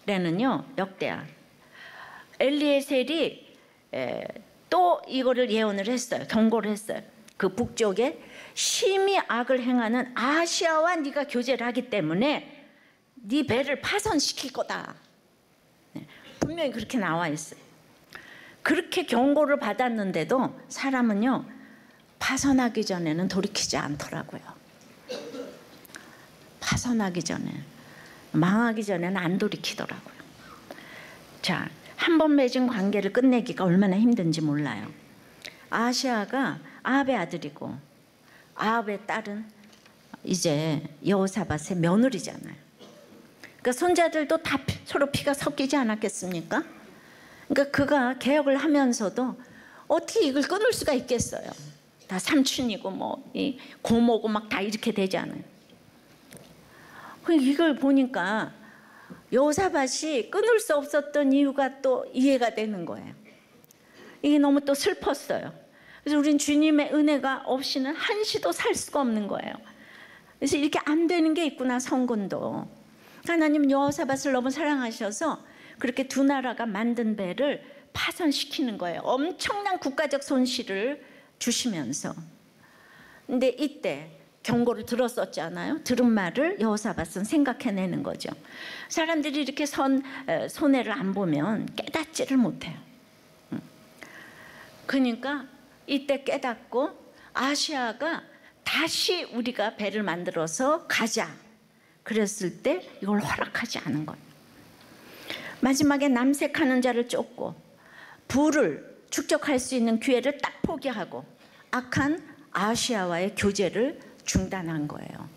37절에는요. 역대하 엘리에셀이 또 이거를 예언을 했어요. 경고를 했어요. 그 북쪽에 심히 악을 행하는 아시아와 네가 교제를 하기 때문에 네 배를 파손시킬 거다. 분명히 그렇게 나와 있어요. 그렇게 경고를 받았는데도 사람은요 파손하기 전에는 돌이키지 않더라고요. 파손하기 전에, 망하기 전에는 안 돌이키더라고요. 자, 한 번 맺은 관계를 끝내기가 얼마나 힘든지 몰라요. 아시아가 아합의 아들이고 아합의 딸은 이제 여호사밧의 며느리잖아요. 그러니까 손자들도 다 서로 피가 섞이지 않았겠습니까? 그러니까 그가 개혁을 하면서도 어떻게 이걸 끊을 수가 있겠어요? 다 삼촌이고 뭐 고모고 막 다 이렇게 되잖아요. 이걸 보니까 여호사밧이 끊을 수 없었던 이유가 또 이해가 되는 거예요. 이게 너무 또 슬펐어요. 그래서 우린 주님의 은혜가 없이는 한시도 살 수가 없는 거예요. 그래서 이렇게 안 되는 게 있구나, 성군도. 하나님 여호사밧을 너무 사랑하셔서 그렇게 두 나라가 만든 배를 파손시키는 거예요. 엄청난 국가적 손실을 주시면서. 근데 이때 경고를 들었었잖아요. 들은 말을 여호사밧은 생각해내는 거죠. 사람들이 이렇게 손해를 안 보면 깨닫지를 못해요. 그러니까 이때 깨닫고 아시아가 다시 우리가 배를 만들어서 가자 그랬을 때 이걸 허락하지 않은 거예요. 마지막에 남색하는 자를 쫓고 부를 축적할 수 있는 기회를 딱 포기하고 악한 아시아와의 교제를 중단한 거예요.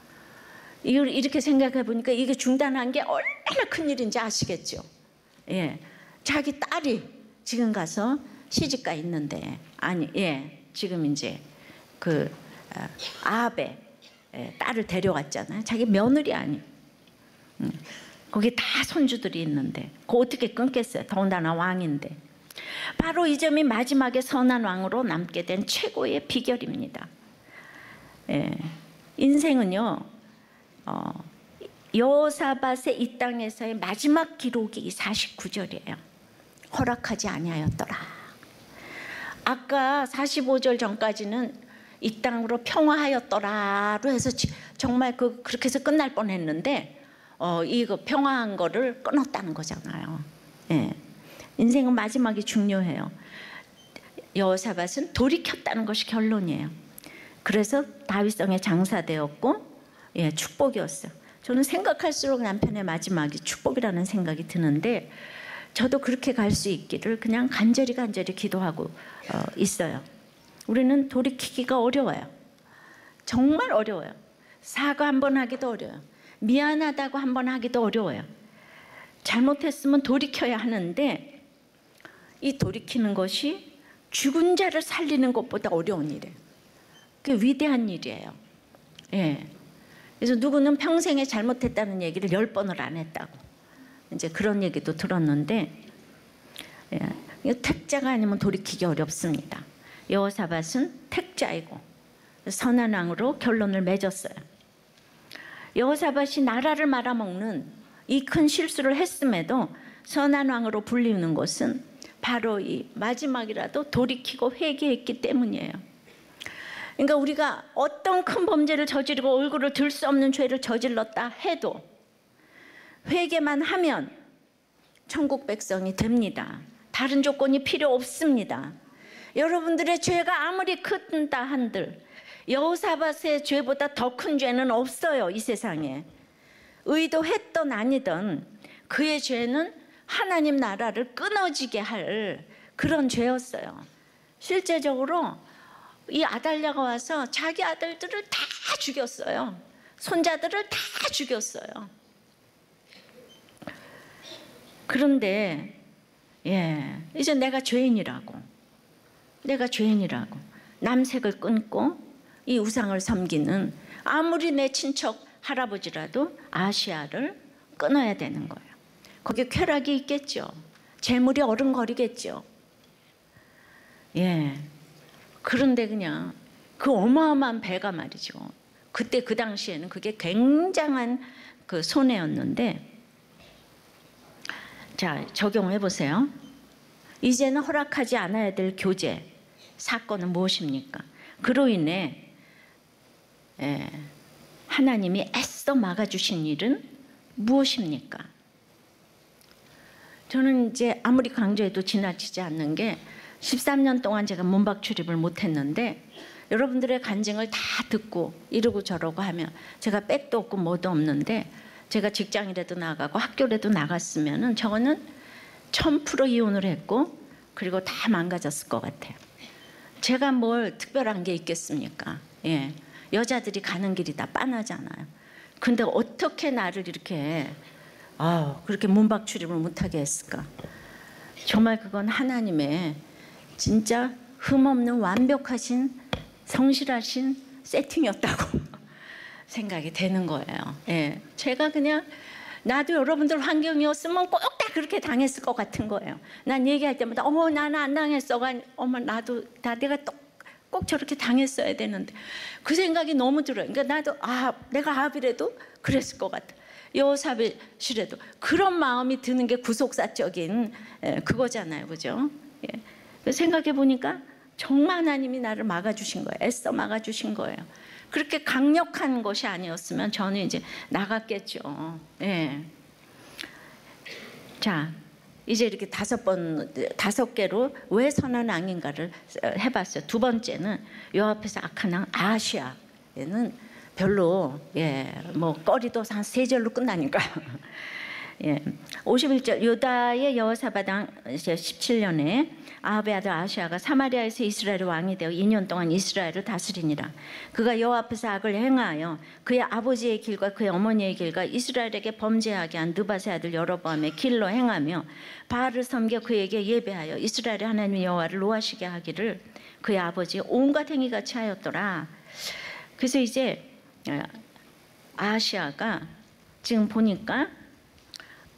이걸 이렇게 생각해 보니까 이게 중단한 게 얼마나 큰 일인지 아시겠죠? 예, 자기 딸이 지금 가서 시집가 있는데 지금 이제 그 아합의 딸을 데려왔잖아요. 자기 며느리 아니. 거기 다 손주들이 있는데 그거 어떻게 끊겠어요? 더군다나 왕인데. 바로 이 점이 마지막에 선한 왕으로 남게 된 최고의 비결입니다. 인생은요 여호사밧의 이 땅에서의 마지막 기록이 49절이에요. 허락하지 아니하였더라. 아까 45절 전까지는 이 땅으로 평화하였더라로 해서 정말 그렇게 해서 끝날 뻔했는데 이거 평화한 거를 끊었다는 거잖아요. 인생은 마지막이 중요해요. 여호사밧은 돌이켰다는 것이 결론이에요. 그래서 다윗성에 장사되었고 축복이었어요. 저는 생각할수록 남편의 마지막이 축복이라는 생각이 드는데 저도 그렇게 갈 수 있기를 그냥 간절히 기도하고 있어요. 우리는 돌이키기가 어려워요. 정말 어려워요. 사과 한번 하기도 어려워요. 미안하다고 한번 하기도 어려워요. 잘못했으면 돌이켜야 하는데 이 돌이키는 것이 죽은 자를 살리는 것보다 어려운 일이에요. 그게 위대한 일이에요. 그래서 누구는 평생에 잘못했다는 얘기를 10번을 안 했다고 이제 그런 얘기도 들었는데 택자가 아니면 돌이키기 어렵습니다. 여호사밧은 택자이고 선한 왕으로 결론을 맺었어요. 여호사밧이 나라를 말아먹는 이 큰 실수를 했음에도 선한 왕으로 불리는 것은 바로 이 마지막이라도 돌이키고 회개했기 때문이에요. 그러니까 우리가 어떤 큰 범죄를 저지르고 얼굴을 들 수 없는 죄를 저질렀다 해도 회개만 하면 천국 백성이 됩니다. 다른 조건이 필요 없습니다. 여러분들의 죄가 아무리 큰다 한들 여호사밧의 죄보다 더 큰 죄는 없어요, 이 세상에. 의도했던 아니던 그의 죄는 하나님 나라를 끊어지게 할 그런 죄였어요. 실제적으로 이 아달랴가 와서 자기 아들들을 다 죽였어요. 손자들을 다 죽였어요. 그런데 이제 내가 죄인이라고 남색을 끊고 이 우상을 섬기는 아무리 내 친척 할아버지라도 아시아를 끊어야 되는 거예요. 거기에 쾌락이 있겠죠. 재물이 어른거리겠죠. 그런데 그냥 그 어마어마한 배가 말이죠. 그때 그 당시에는 그게 굉장한 그 손해였는데, 자, 적용해 보세요. 이제는 허락하지 않아야 될 교제 사건은 무엇입니까? 그로 인해 하나님이 애써 막아주신 일은 무엇입니까? 저는 이제 아무리 강조해도 지나치지 않는 게 13년 동안 제가 문박 출입을 못했는데 여러분들의 간증을 다 듣고 이러고 저러고 하면 제가 백도 없고 뭐도 없는데, 제가 직장이라도 나가고 학교라도 나갔으면은 저거는 1000% 이혼을 했고 그리고 다 망가졌을 것 같아요. 제가 뭘 특별한 게 있겠습니까? 여자들이 가는 길이 다 빤하잖아요. 근데 어떻게 나를 이렇게 그렇게 문박 출입을 못하게 했을까? 정말 그건 하나님의 진짜 흠없는 완벽하신 성실하신 세팅이었다고 생각이 되는 거예요. 제가 그냥 나도 여러분들 환경이었으면 꼭 다 그렇게 당했을 것 같은 거예요. 난 얘기할 때마다 나는 안 당했어. 나도 내가 꼭 저렇게 당했어야 되는데 그 생각이 너무 들어요. 그러니까 나도 내가 아합이라도 그랬을 것 같아. 여호사밧이라도 그런 마음이 드는 게 구속사적인 그거잖아요, 그죠? 생각해 보니까 정말 하나님이 나를 막아주신 거예요. 애써 막아주신 거예요. 그렇게 강력한 것이 아니었으면 저는 이제 나갔겠죠. 자, 이제 이렇게 5개로 왜 선한 왕인가를 해봤어요. 두 번째는 요 앞에서 악한 왕 아하시아에는 별로 뭐 거리도 한 3절로 끝나니까요. 51절 유다의 여호사밧 왕 17년에 아합의 아들 아하시아가 사마리아에서 이스라엘의 왕이 되어 2년 동안 이스라엘을 다스리니라. 그가 여호와 앞에서 악을 행하여 그의 아버지의 길과 그의 어머니의 길과 이스라엘에게 범죄하게 한 느밧의 아들 여로보암의 길로 행하며 바알을 섬겨 그에게 예배하여 이스라엘의 하나님 여호와를 노하시게 하기를 그의 아버지 온갖 행위같이 하였더라. 그래서 이제 아하시아가 지금 보니까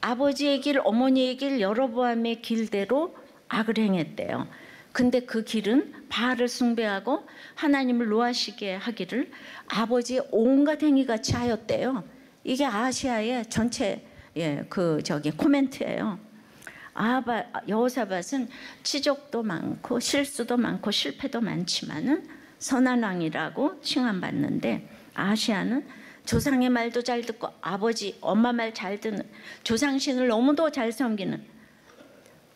아버지의 길, 어머니의 길, 여로보암의 길대로 악을 행했대요. 근데 그 길은 바알을 숭배하고 하나님을 노하시게 하기를 아버지의 온갖 행위같이 하였대요. 이게 아하시아의 전체 코멘트예요. 여호사밧은 치욕도 많고 실수도 많고 실패도 많지만은 선한 왕이라고 칭함받는데, 아하시아는 조상의 말도 잘 듣고 아버지, 엄마 말 잘 듣는, 조상신을 너무도 잘 섬기는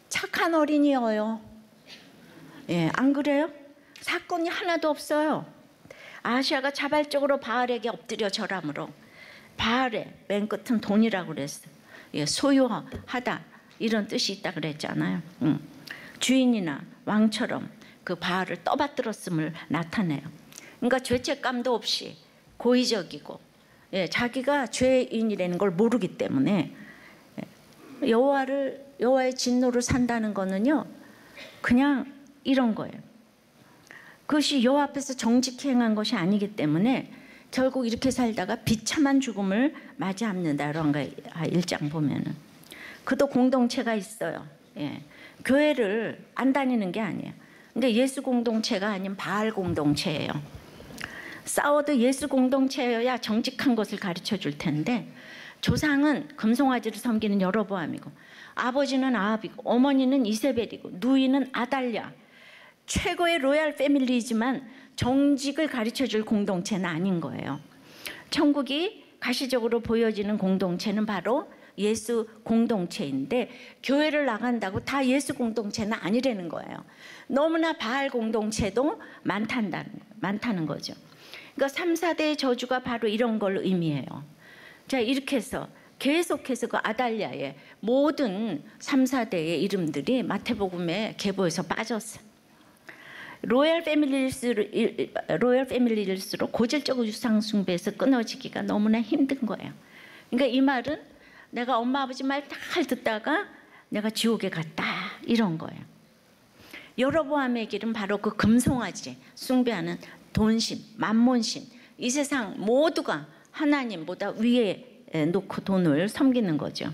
착한 어린이여요. 안 그래요? 사건이 하나도 없어요. 아하시아가 자발적으로 바알에게 엎드려 절함으로, 바알의 맨 끝은 돈이라고 그랬어요. 소유하다 이런 뜻이 있다 그랬잖아요. 주인이나 왕처럼 그 바알을 떠받들었음을 나타내요. 그러니까 죄책감도 없이 고의적이고 자기가 죄인이라는 걸 모르기 때문에 여호와의 진노를 산다는 거는요, 그냥 이런 거예요. 그것이 여호와 앞에서 정직히 행한 것이 아니기 때문에 결국 이렇게 살다가 비참한 죽음을 맞이합니다. 이런 거 1장 보면은. 그도 공동체가 있어요. 교회를 안 다니는 게 아니에요. 근데 예수 공동체가 아닌 바알 공동체예요. 싸워도 예수 공동체여야 정직한 것을 가르쳐 줄 텐데, 조상은 금송아지를 섬기는 여로보암이고 아버지는 아합이고 어머니는 이세벨이고 누이는 아달랴, 최고의 로얄 패밀리지만 정직을 가르쳐줄 공동체는 아닌 거예요. 천국이 가시적으로 보여지는 공동체는 바로 예수 공동체인데 교회를 나간다고 다 예수 공동체는 아니라는 거예요. 너무나 바알 공동체도 많다는 거죠. 그러니까 3, 4대의 저주가 바로 이런 걸 의미해요. 자, 이렇게 해서 계속해서 그 아달랴의 모든 3, 4대의 이름들이 마태복음에 계보에서 빠졌어요. 로열 패밀리일수록 고질적 우상 숭배에서 끊어지기가 너무나 힘든 거예요. 그러니까 이 말은 내가 엄마 아버지 말 잘 듣다가 내가 지옥에 갔다, 이런 거예요. 여로보암의 길은 바로 그 금송아지 숭배하는 돈신, 만몬신, 이 세상 모두가 하나님보다 위에 놓고 돈을 섬기는 거죠.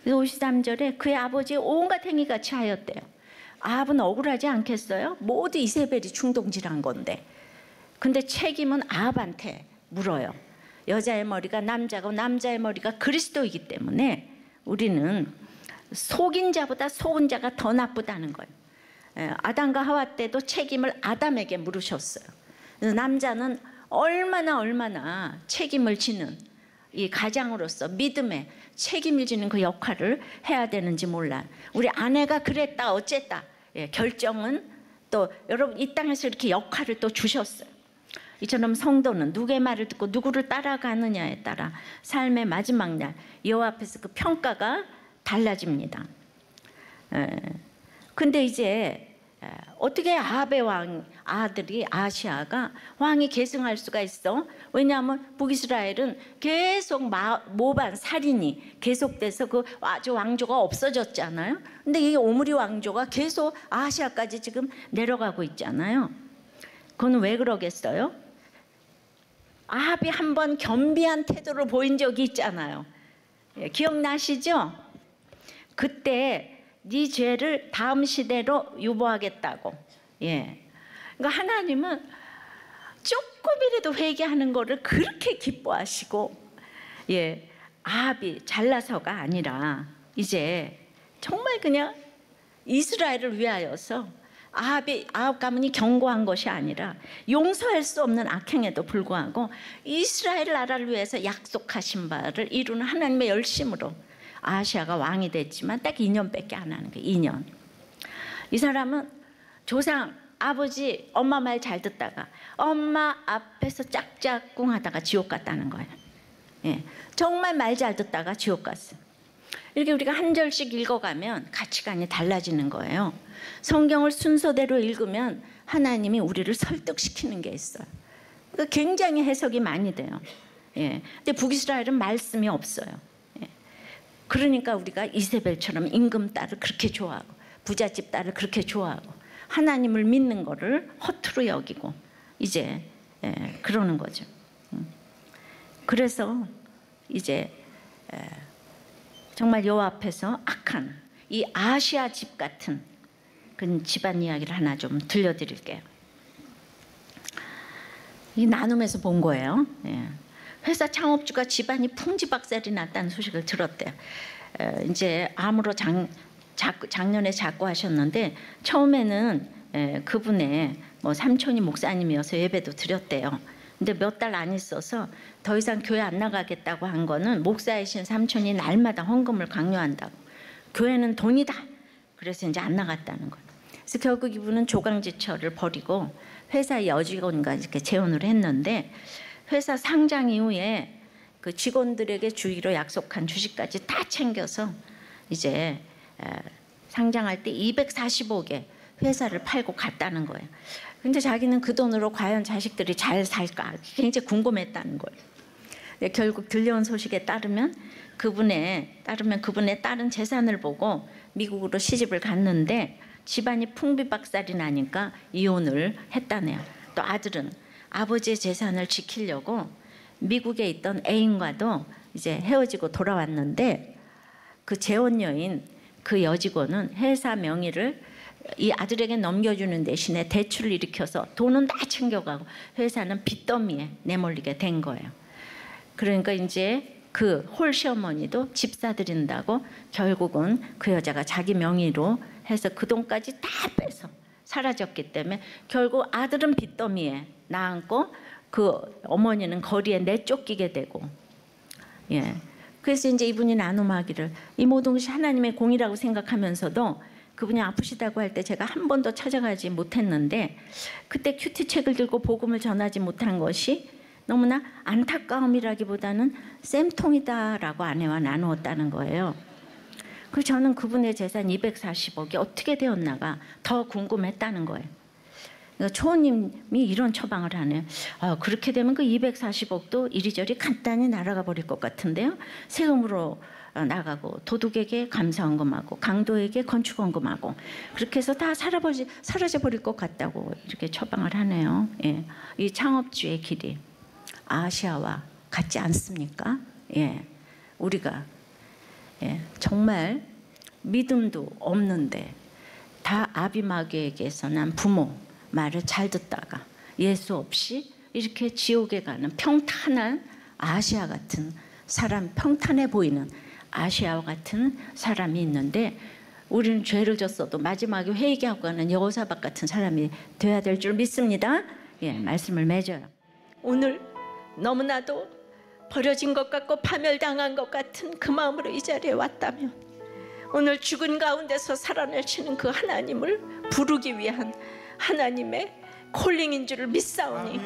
그래서 53절에 그의 아버지의 온갖 행위같이 하였대요. 아합은 억울하지 않겠어요? 모두 이세벨이 충동질한 건데. 근데 책임은 아합한테 물어요. 여자의 머리가 남자고 남자의 머리가 그리스도이기 때문에 우리는 속인 자보다 속은 자가 더 나쁘다는 거예요. 아담과 하와 때도 책임을 아담에게 물으셨어요. 그래서 남자는 얼마나 책임을 지는 이 가장으로서 믿음에 책임을 지는 그 역할을 해야 되는지 몰라. 우리 아내가 그랬다 어쨌다, 결정은 또 여러분 이 땅에서 이렇게 역할을 또 주셨어요. 이처럼 성도는 누구의 말을 듣고 누구를 따라가느냐에 따라 삶의 마지막 날 여호와 앞에서 그 평가가 달라집니다. 근데 이제 어떻게 아합의 아들이 아시아가 왕이 계승할 수가 있어? 왜냐하면 북이스라엘은 계속 모반 살인이 계속돼서 그 아주 왕조가 없어졌잖아요. 근데 이 오므리 왕조가 계속 아시아까지 지금 내려가고 있잖아요. 그건 왜 그러겠어요? 아합이 한번 겸비한 태도를 보인 적이 있잖아요. 기억나시죠? 그때 네 죄를 다음 시대로 유보하겠다고. 그러니까 하나님은 조금이라도 회개하는 거를 그렇게 기뻐하시고, 아합이 잘나서가 아니라 이제 정말 그냥 이스라엘을 위하여서 아합 가문이 경고한 것이 아니라 용서할 수 없는 악행에도 불구하고 이스라엘 나라를 위해서 약속하신 바를 이루는 하나님의 열심으로 아시아가 왕이 됐지만 딱 2년밖에 안 하는 거예요. 2년. 이 사람은 조상, 아버지, 엄마 말 잘 듣다가 엄마 앞에서 짝짝꿍 하다가 지옥 갔다는 거예요. 정말 말 잘 듣다가 지옥 갔어요. 이렇게 우리가 한 절씩 읽어가면 가치관이 달라지는 거예요. 성경을 순서대로 읽으면 하나님이 우리를 설득시키는 게 있어요. 그러니까 굉장히 해석이 많이 돼요. 근데 북이스라엘은 말씀이 없어요. 그러니까 우리가 이세벨처럼 임금 딸을 그렇게 좋아하고 부잣집 딸을 그렇게 좋아하고 하나님을 믿는 거를 허투루 여기고 이제 그러는 거죠. 그래서 이제 정말 여호와 앞에서 악한 이 아시아 집 같은 그 집안 이야기를 하나 좀 들려드릴게요. 이 나눔에서 본 거예요. 회사 창업주가 집안이 풍지박살이 났다는 소식을 들었대요. 이제 암으로 작년에 작고하셨는데 처음에는 그분의 뭐 삼촌이 목사님이어서 예배도 드렸대요. 근데 몇 달 안 있어서 더 이상 교회 안 나가겠다고 한 거는 목사이신 삼촌이 날마다 헌금을 강요한다고. 교회는 돈이다. 그래서 이제 안 나갔다는 거예요. 그래서 결국 이분은 조강지처를 버리고 회사 여직원과 이렇게 재혼을 했는데 회사 상장 이후에 그 직원들에게 주기로 약속한 주식까지 다 챙겨서 이제 상장할 때 245개 회사를 팔고 갔다는 거예요. 근데 자기는 그 돈으로 과연 자식들이 잘 살까 굉장히 궁금했다는 거예요. 결국 들려온 소식에 따르면 그분의 딸은 재산을 보고 미국으로 시집을 갔는데 집안이 풍비박살이 나니까 이혼을 했다네요. 또 아들은 아버지의 재산을 지키려고 미국에 있던 애인과도 이제 헤어지고 돌아왔는데 그 재혼 여인 그 여직원은 회사 명의를 이 아들에게 넘겨주는 대신에 대출을 일으켜서 돈은 다 챙겨가고 회사는 빚더미에 내몰리게 된 거예요. 그러니까 이제 그 홀 시어머니도 집 사드린다고 결국은 그 여자가 자기 명의로 해서 그 돈까지 다 빼서 사라졌기 때문에 결국 아들은 빚더미에 나앉고 그 어머니는 거리에 내쫓기게 되고 그래서 이제 이분이 나눔하기를 이 모든 것이 하나님의 공이라고 생각하면서도 그분이 아프시다고 할 때 제가 한 번도 찾아가지 못했는데 그때 큐티책을 들고 복음을 전하지 못한 것이 너무나 안타까움이라기보다는 쌤통이다라고 아내와 나누었다는 거예요. 그래서 저는 그분의 재산 240억이 어떻게 되었나가 더 궁금했다는 거예요. 그러니까 초호님이 이런 처방을 하네요. 그렇게 되면 그 240억도 이리저리 간단히 날아가 버릴 것 같은데요. 세금으로 나가고 도둑에게 감사헌금하고 강도에게 건축헌금하고 그렇게 해서 다 사라져 버릴 것 같다고 이렇게 처방을 하네요. 예. 이 창업주의 길이 아시아와 같지 않습니까? 예. 우리가 정말 믿음도 없는데 다 아비마귀에게서 난 부모 말을 잘 듣다가 예수 없이 이렇게 지옥에 가는 평탄한 아시아 같은 사람, 평탄해 보이는 아시아와 같은 사람이 있는데 우리는 죄를 졌어도 마지막에 회개하고 가는 여호사밧 같은 사람이 돼야 될 줄 믿습니다. 예, 말씀을 맺어요. 오늘 너무나도 버려진 것 같고 파멸당한 것 같은 그 마음으로 이 자리에 왔다면 오늘 죽은 가운데서 살아내시는 그 하나님을 부르기 위한 하나님의 콜링인 줄을 믿사오니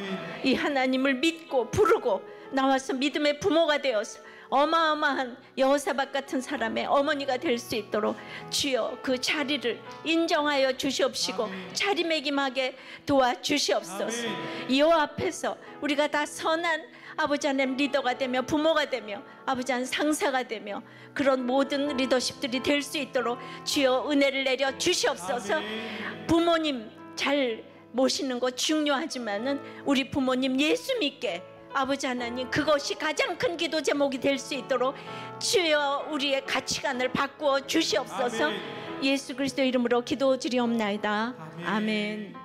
이 하나님을 믿고 부르고 나와서 믿음의 부모가 되어서 어마어마한 여호사밧 같은 사람의 어머니가 될 수 있도록 주여 그 자리를 인정하여 주시옵시고 자리매김하게 도와주시옵소서. 여호와 앞에서 우리가 다 선한 아버지 하나님 리더가 되며 부모가 되며 아버지 하나님 상사가 되며 그런 모든 리더십들이 될 수 있도록 주여 은혜를 내려 주시옵소서. 부모님 잘 모시는 거 중요하지만은 우리 부모님 예수 믿게 아버지 하나님 그것이 가장 큰 기도 제목이 될 수 있도록 주여 우리의 가치관을 바꾸어 주시옵소서. 예수 그리스도 이름으로 기도드리옵나이다. 아멘.